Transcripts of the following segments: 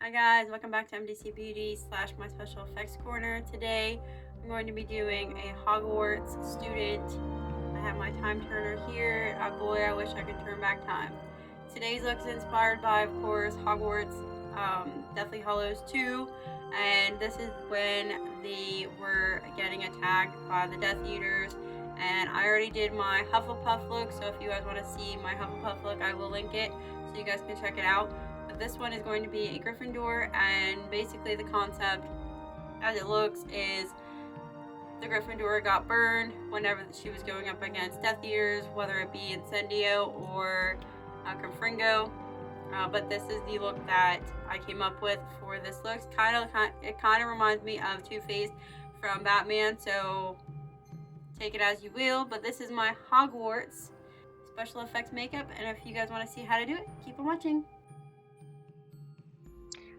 Hi guys, welcome back to MDC Beauty / my special effects corner. Today I'm going to be doing a Hogwarts student. I have my time turner here. Oh boy, I wish I could turn back time. Today's look is inspired by, of course, Hogwarts Deathly Hallows 2, and this is when they were getting attacked by the Death Eaters. And I already did my Hufflepuff look, so if you guys want to see my Hufflepuff look, I will link it so you guys can check it out. But this one is going to be a Gryffindor, and basically the concept as it looks is the Gryffindor got burned whenever she was going up against Death Eaters, whether it be Incendio or Confringo. But this is the look that I came up with for this look. It kind of reminds me of Two-Face from Batman, so take it as you will. But this is my Hogwarts special effects makeup, and if you guys want to see how to do it, keep on watching.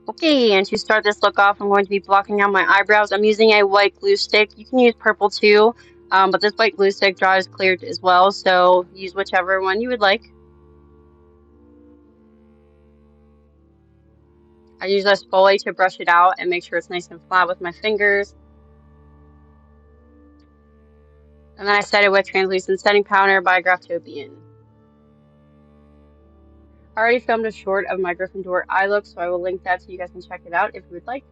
Okay, and to start this look off, I'm going to be blocking out my eyebrows. I'm using a white glue stick. You can use purple too, but this white glue stick dries clear as well, so use whichever one you would like. I use a spoolie to brush it out and make sure it's nice and flat with my fingers. And then I set it with translucent setting powder by Graphtobian. I already filmed a short of my Gryffindor eye look, so I will link that so you guys can check it out if you would like.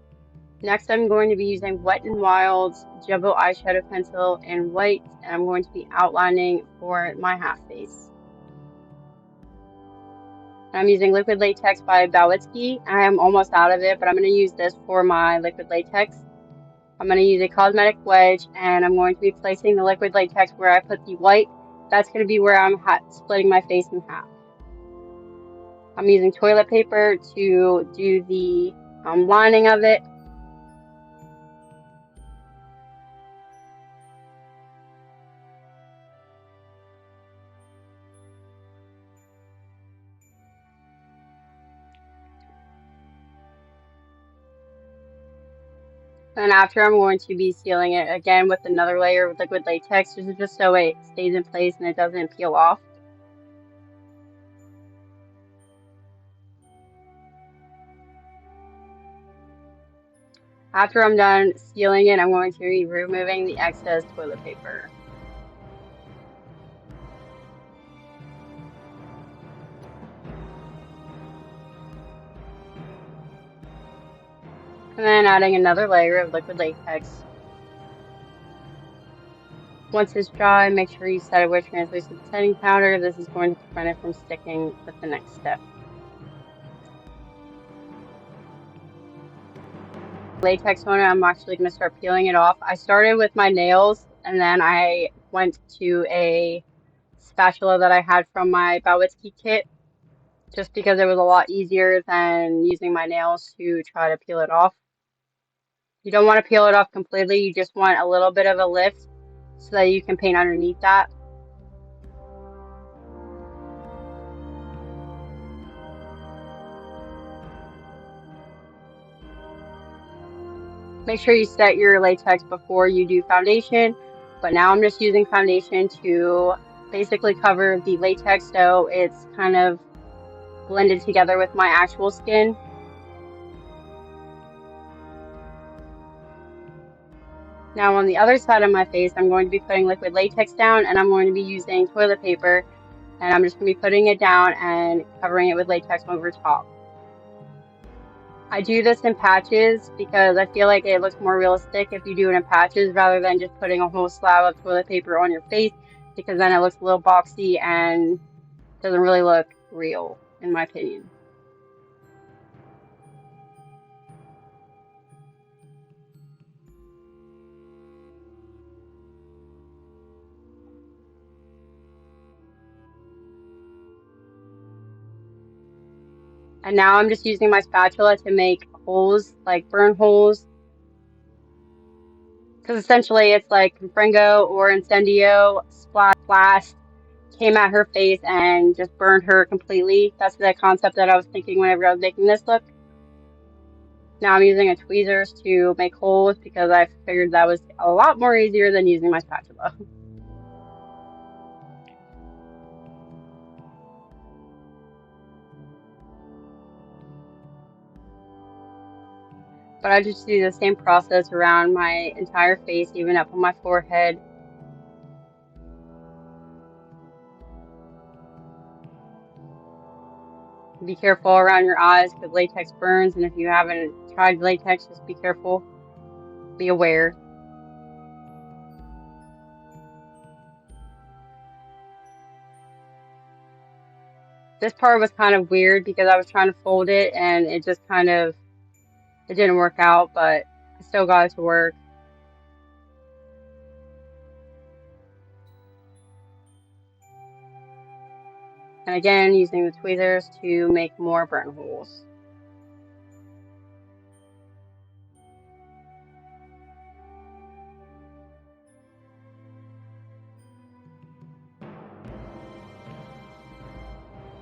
Next, I'm going to be using Wet n Wild's Jumbo eyeshadow pencil in white, and I'm going to be outlining for my half face. And I'm using liquid latex by Bałtycki. I am almost out of it, but I'm going to use this for my liquid latex. I'm going to use a cosmetic wedge, and I'm going to be placing the liquid latex where I put the white. That's going to be where I'm splitting my face in half. I'm using toilet paper to do the lining of it. And after, I'm going to be sealing it again with another layer of liquid latex. This is just so it stays in place and it doesn't peel off. After I'm done sealing it, I'm going to be removing the excess toilet paper. And then adding another layer of liquid latex. Once it's dry, make sure you set it with translucent setting powder. This is going to prevent it from sticking with the next step. Latex toner, I'm actually going to start peeling it off. I started with my nails, and then I went to a spatula that I had from my Bałtycki kit, just because it was a lot easier than using my nails to try to peel it off. You don't want to peel it off completely, you just want a little bit of a lift so that you can paint underneath that. Make sure you set your latex before you do foundation, but now I'm just using foundation to basically cover the latex so it's kind of blended together with my actual skin. Now on the other side of my face, I'm going to be putting liquid latex down, and I'm going to be using toilet paper, and I'm just going to be putting it down and covering it with latex over top. I do this in patches because I feel like it looks more realistic if you do it in patches rather than just putting a whole slab of toilet paper on your face, because then it looks a little boxy and doesn't really look real, in my opinion. And now I'm just using my spatula to make holes, like burn holes. Because essentially it's like Confringo or Incendio splashed, came at her face and just burned her completely. That's the concept that I was thinking whenever I was making this look. Now I'm using a tweezers to make holes because I figured that was a lot more easier than using my spatula. But I just do the same process around my entire face, even up on my forehead. Be careful around your eyes because latex burns, and if you haven't tried latex, just be careful. Be aware. This part was kind of weird because I was trying to fold it and it just kind of, it didn't work out, but I still got it to work. And again, using the tweezers to make more burn holes.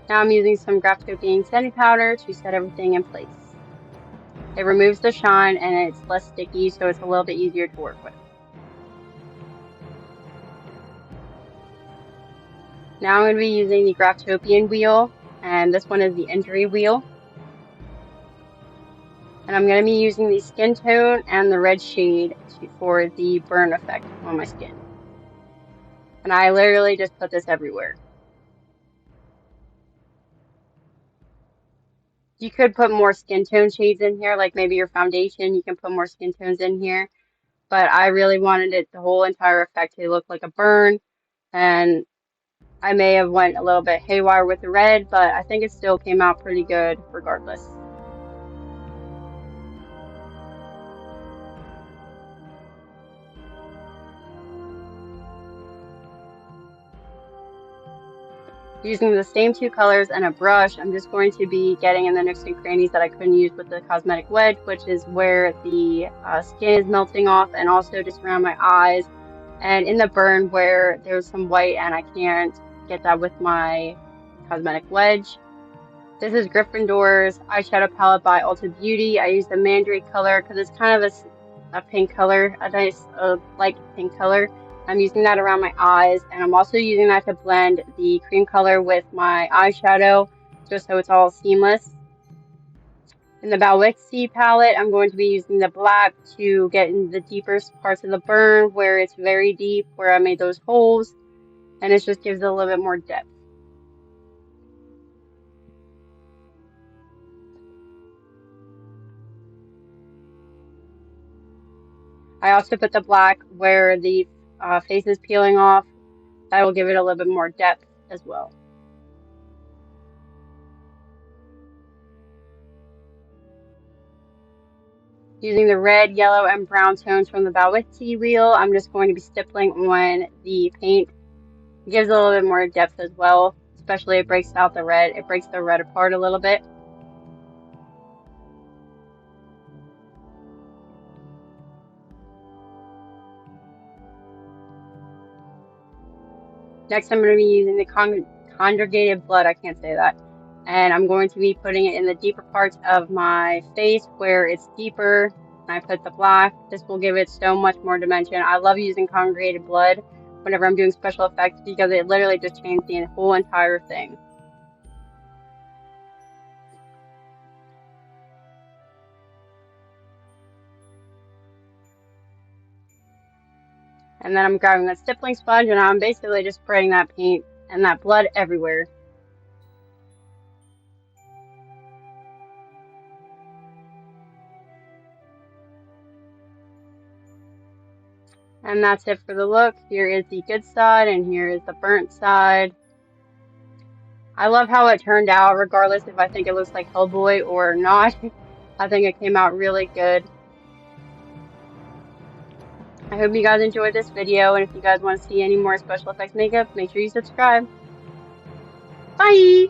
Now I'm using some Graphtobian setting powder to set everything in place. It removes the shine and it's less sticky, so it's a little bit easier to work with. Now I'm going to be using the Graphtobian wheel, and this one is the injury wheel. And I'm going to be using the skin tone and the red shade for the burn effect on my skin. And I literally just put this everywhere. You could put more skin tone shades in here, like maybe your foundation, you can put more skin tones in here. But I really wanted it, the whole entire effect to look like a burn. And I may have went a little bit haywire with the red, but I think it still came out pretty good regardless. Using the same two colors and a brush, I'm just going to be getting in the nooks and crannies that I couldn't use with the cosmetic wedge, which is where the skin is melting off, and also just around my eyes and in the burn where there's some white and I can't get that with my cosmetic wedge. This is Gryffindor's eyeshadow palette by Ulta Beauty. I use the Mandrake color because it's kind of a pink color, a nice light pink color. I'm using that around my eyes, and I'm also using that to blend the cream color with my eyeshadow, just so it's all seamless. In the Balwixie palette, I'm going to be using the black to get in the deepest parts of the burn, where it's very deep, where I made those holes, and it just gives it a little bit more depth. I also put the black where the face is peeling off. That will give it a little bit more depth as well. Using the red, yellow, and brown tones from the Balwixie wheel, I'm just going to be stippling on the paint. It gives it a little bit more depth as well, especially it breaks out the red. It breaks the red apart a little bit. Next, I'm going to be using the conjugated blood. I can't say that. And I'm going to be putting it in the deeper parts of my face where it's deeper. And I put the black. This will give it so much more dimension. I love using congregated blood whenever I'm doing special effects because it literally just changed the whole entire thing. And then I'm grabbing that stippling sponge and I'm basically just spraying that paint and that blood everywhere. And that's it for the look. Here is the good side and here is the burnt side. I love how it turned out, regardless if I think it looks like Hellboy or not. I think it came out really good. I hope you guys enjoyed this video, and if you guys want to see any more special effects makeup, make sure you subscribe. Bye!